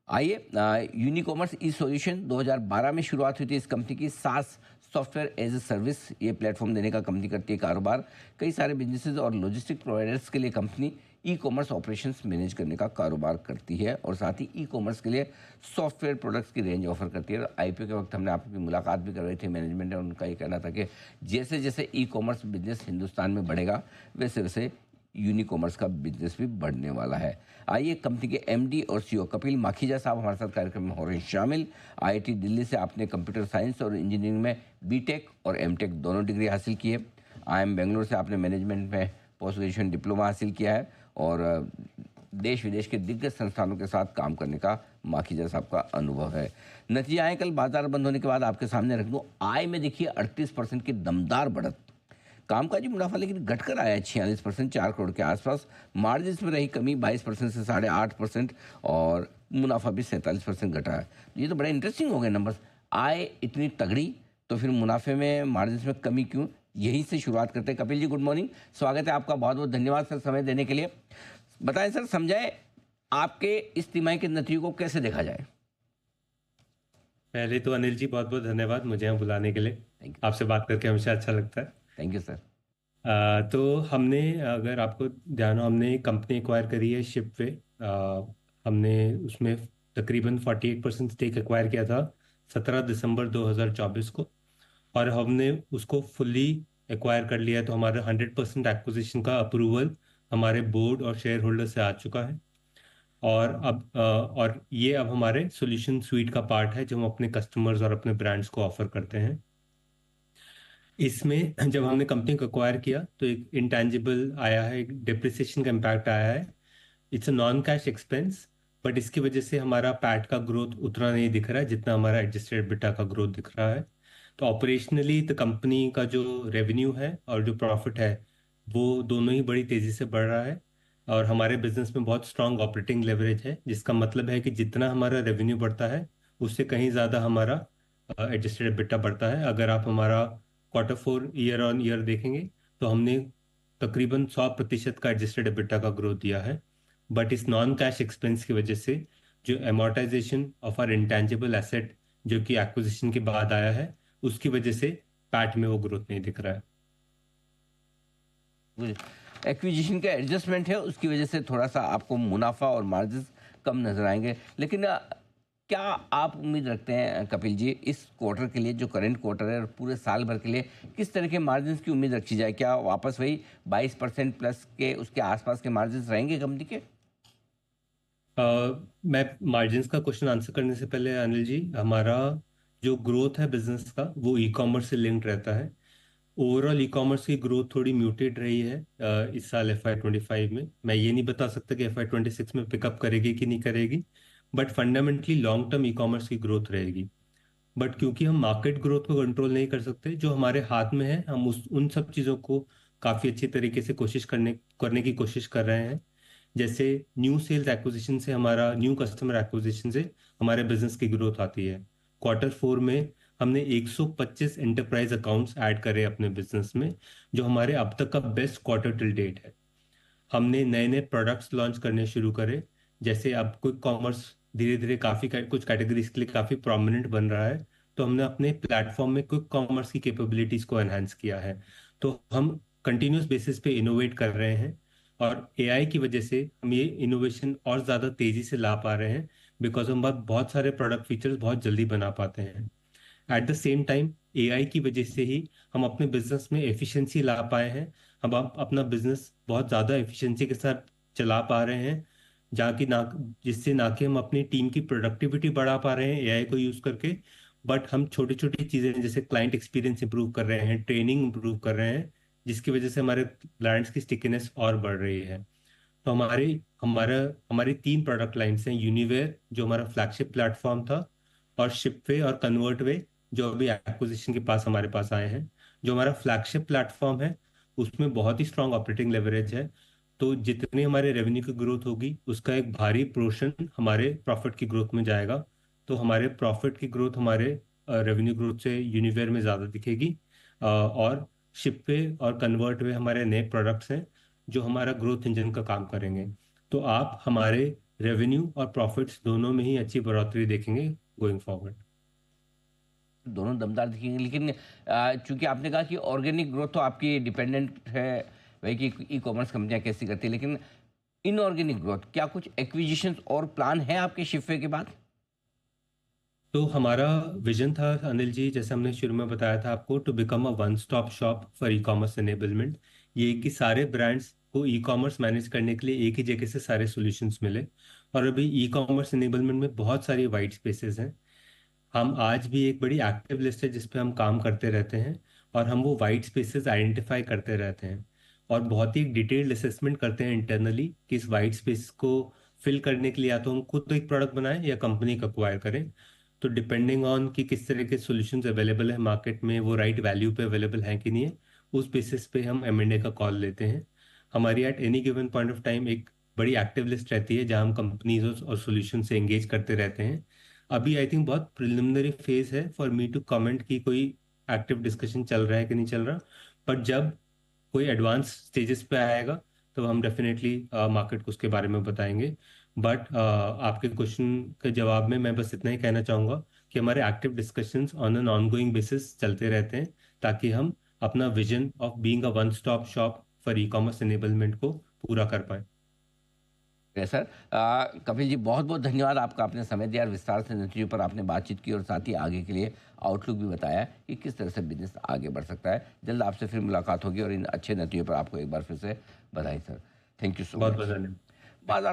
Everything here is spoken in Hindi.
आइए, यूनिकॉमर्स ई सॉल्यूशन 2012 में शुरुआत हुई थी इस कंपनी की। सास सॉफ्टवेयर एज ए सर्विस ये प्लेटफॉर्म देने का कंपनी करती है कारोबार। कई सारे बिजनेसेस और लॉजिस्टिक प्रोवाइडर्स के लिए company e commerce operations manage करने का कारोबार करती है और साथ ही ई कॉमर्स के लिए सॉफ्टवेयर प्रोडक्ट्स की रेंज ऑफर करती है। आईपीओ के वक्त हमने आपकी मुलाकात भी करवाई थी मैनेजमेंट ने, उनका ये कहना था कि जैसे जैसे ई कॉमर्स बिजनेस हिंदुस्तान में बढ़ेगा वैसे वैसे यूनिकॉमर्स का बिजनेस भी बढ़ने वाला है। आइए, कंपनी के एमडी और सीईओ कपिल माखीजा साहब हमारे साथ कार्यक्रम में हो रहे हैं शामिल। आईआईटी दिल्ली से आपने कंप्यूटर साइंस और इंजीनियरिंग में बीटेक और एमटेक दोनों डिग्री हासिल की है। आईएम बेंगलोर से आपने मैनेजमेंट में पोस्ट ग्रेजुएशन डिप्लोमा हासिल किया है और देश विदेश के दिग्गज संस्थानों के साथ काम करने का माखीजा साहब का अनुभव है। नतीजा आए कल बाजार बंद होने के बाद आपके सामने रख दूँ। आय में देखिए 38% की दमदार बढ़त। कामकाजी मुनाफा लेकिन घटकर आया है 46%, 4 करोड़ के आसपास। मार्जिन में रही कमी 22% से 8.5% और मुनाफा भी 47% घटा है। ये तो बड़े इंटरेस्टिंग हो गए नंबर्स। आय इतनी तगड़ी तो फिर मुनाफे में मार्जिन में कमी क्यों? यहीं से शुरुआत करते हैं। कपिल जी, गुड मॉर्निंग, स्वागत है आपका। बहुत बहुत धन्यवाद सर समय देने के लिए। बताएं सर, समझाएं आपके इस तिमाही के नतीजों को कैसे देखा जाए। पहले तो अनिल जी बहुत बहुत धन्यवाद मुझे यहाँ बुलाने के लिए। Thank you. आपसे बात करके हमेशा अच्छा लगता है। Thank you sir. तो हमने, अगर आपको ध्यान हो, हमने कंपनी एक्वायर करी है शिपवे। हमने उसमें तकरीबन 48% स्टेक एक्वायर किया था 17 दिसंबर 2024 को, और हमने उसको फुल्ली एक्वायर कर लिया। तो हमारा 100% एक्विजिशन का अप्रूवल हमारे बोर्ड और शेयर होल्डर से आ चुका है। और ये अब हमारे सॉल्यूशन स्वीट का पार्ट है जो हम अपने कस्टमर्स और अपने ब्रांड्स को ऑफर करते हैं। इसमें जब हमने कंपनी को एक्वायर किया तो एक इंटेंजिबल आया है, एक डिप्रिसिएशन का इम्पैक्ट आया है। It's a non cash expense, but इसकी वजह से हमारा पैट का ग्रोथ उतना नहीं दिख रहा है जितना हमारा एडजस्टेड एबिटा का ग्रोथ दिख रहा है। तो ऑपरेशनली तो कंपनी का जो रेवेन्यू है और जो प्रॉफिट है वो दोनों ही बड़ी तेजी से बढ़ रहा है। और हमारे बिजनेस में बहुत स्ट्रांग ऑपरेटिंग लेवरेज है, जिसका मतलब है कि जितना हमारा रेवेन्यू बढ़ता है उससे कहीं ज़्यादा हमारा एडजस्टेड एबिटा बढ़ता है। अगर आप हमारा Q4 ईयर ऑन ईयर देखेंगे तो हमने तकरीबन 100% का एडजस्टेड एबिटा का ग्रोथ दिया है। बट इस नॉन कैश एक्सपेंस की वजह से जो amortization of our intangible asset जो कि एक्विजिशन के बाद आया है, उसकी वजह से पैट में वो ग्रोथ नहीं दिख रहा है। एक्विजिशन का एडजस्टमेंट है, उसकी वजह से थोड़ा सा आपको मुनाफा और मार्जिन कम नजर आएंगे। लेकिन क्या आप उम्मीद रखते हैं कपिल जी इस क्वार्टर के लिए, जो करंट क्वार्टर है, और पूरे साल भर के लिए किस तरह के मार्जिन की उम्मीद रखी जाए? क्या वापस वही 22% प्लस के उसके आसपास के मार्जिन रहेंगे कंपनी के? मैं मार्जिन्स का क्वेश्चन आंसर करने से पहले अनिल जी, हमारा जो ग्रोथ है बिजनेस का वो ई कॉमर्स से लिंक्ड रहता है। ओवरऑल ई कॉमर्स की ग्रोथ थोड़ी म्यूटेड रही है इस साल FY25 में। मैं ये नहीं बता सकता कि FY26 में पिकअप करेगी कि नहीं करेगी, but fundamentally long term e commerce की ग्रोथ रहेगी। बट क्योंकि हम मार्केट ग्रोथ को कंट्रोल नहीं कर सकते, जो हमारे हाथ में है हम उस उन सब चीज़ों को काफ़ी अच्छी तरीके से कोशिश करने करने की कोशिश कर रहे हैं। जैसे न्यू सेल्स एक्विजिशन से, हमारा न्यू कस्टमर एक्विजिशन से हमारे बिजनेस की ग्रोथ आती है। Q4 में हमने 125 एंटरप्राइज अकाउंट्स ऐड करे अपने बिजनेस में, जो हमारे अब तक का बेस्ट क्वार्टर टिल डेट है। हमने नए नए प्रोडक्ट्स लॉन्च करने शुरू करे। जैसे अब क्विक कॉमर्स धीरे धीरे काफ़ी कुछ कैटेगरीज के लिए काफ़ी प्रोमिनेंट बन रहा है, तो हमने अपने प्लेटफॉर्म में क्विक कॉमर्स की कैपेबिलिटीज़ को एनहांस किया है। तो हम कंटिन्यूस बेसिस पे इनोवेट कर रहे हैं, और एआई की वजह से हम ये इनोवेशन और ज़्यादा तेज़ी से ला पा रहे हैं, बिकॉज हम बहुत सारे प्रोडक्ट फीचर्स बहुत जल्दी बना पाते हैं। At the same time AI की वजह से ही हम अपने बिजनेस में एफिशिएंसी ला पाए हैं। हम अपना बिजनेस बहुत ज़्यादा एफिशिएंसी के साथ चला पा रहे हैं, जहाँ की ना जिससे ना कि हम अपनी टीम की प्रोडक्टिविटी बढ़ा पा रहे हैं एआई को यूज़ करके, बट हम छोटी छोटी चीज़ें जैसे क्लाइंट एक्सपीरियंस इंप्रूव कर रहे हैं, ट्रेनिंग इंप्रूव कर रहे हैं, जिसकी वजह से हमारे ब्रांड्स की स्टिकीनेस और बढ़ रही है। तो हमारा हमारी 3 प्रोडक्ट लाइन्स हैं। यूनिवेयर जो हमारा फ्लैगशिप प्लेटफॉर्म था, और शिपवे और कन्वर्टवे जो अभी एक्विजिशन के पास हमारे पास आए हैं। जो हमारा फ्लैगशिप प्लेटफॉर्म है उसमें बहुत ही स्ट्रांग ऑपरेटिंग लेवरेज है। तो जितनी हमारे रेवेन्यू की ग्रोथ होगी उसका एक भारी पोर्शन हमारे प्रॉफिट की ग्रोथ में जाएगा। तो हमारे प्रॉफिट की ग्रोथ हमारे रेवेन्यू ग्रोथ से यूनिवेयर में ज़्यादा दिखेगी। और शिपवे और कन्वर्टवे हमारे नए प्रोडक्ट्स हैं जो हमारा ग्रोथ इंजन का काम करेंगे। तो आप हमारे रेवेन्यू और प्रॉफिट्स दोनों में ही अच्छी बढ़ोतरी देखेंगे गोइंग फॉरवर्ड। दोनों दमदार दिखेंगे, लेकिन चूंकि आपने कहा कि ऑर्गेनिक ग्रोथ तो आपकी डिपेंडेंट है वही कि ई कॉमर्स कंपनियां कैसी करती है, लेकिन इनऑर्गेनिक ग्रोथ, क्या कुछ एक्विजिशंस और प्लान है आपके शिफ्टे के बाद? तो हमारा विजन था अनिल जी, जैसे हमने शुरू में बताया था आपको, to become a one stop shop for e commerce enablement. ये कि सारे ब्रांड्स को ई कॉमर्स मैनेज करने के लिए एक ही जगह से सारे सॉल्यूशंस मिले। और अभी ई कॉमर्स एनेबलमेंट में बहुत सारी वाइट स्पेसेस हैं। हम आज भी एक बड़ी एक्टिव लिस्ट है जिस पे हम काम करते रहते हैं, और हम वो वाइट स्पेसेस आइडेंटिफाई करते रहते हैं और बहुत ही डिटेल्ड असेसमेंट करते हैं इंटरनली कि इस वाइट स्पेस को फिल करने के लिए या तो हम खुद एक प्रोडक्ट बनाएं या कंपनी को एक्वायर करें। तो डिपेंडिंग ऑन कि किस तरह के सॉल्यूशंस अवेलेबल है मार्केट में, वो राइट वैल्यू पे अवेलेबल हैं कि नहीं है, उस बेसिस पे हम M&A का कॉल लेते हैं। हमारी at any given point of time एक बड़ी एक्टिव लिस्ट रहती है जहां हम कंपनीज और सॉल्यूशन से एंगेज करते रहते हैं। अभी आई थिंक बहुत प्रिलिमिनरी फेज है फॉर मी टू कमेंट कि कोई एक्टिव डिस्कशन चल रहा है कि नहीं चल रहा। पर जब कोई एडवांस स्टेजेस पे आएगा तो हम डेफिनेटली मार्केट को उसके बारे में बताएंगे। बट आपके क्वेश्चन के जवाब में मैं बस इतना ही कहना चाहूँगा कि हमारे active discussions on an ongoing basis चलते रहते हैं, ताकि हम अपना vision of being a one stop shop for e commerce enablement को पूरा कर पाए। सर, कपिल जी, बहुत बहुत धन्यवाद आपका, आपने समय दिया और विस्तार से नतीजों पर आपने बातचीत की और साथ ही आगे के लिए आउटलुक भी बताया कि किस तरह से बिजनेस आगे बढ़ सकता है। जल्द आपसे फिर मुलाकात होगी और इन अच्छे नतीजों पर आपको एक बार फिर से बधाई सर। थैंक यू सो बहुत मच। बहुत धन्यवाद। बाजार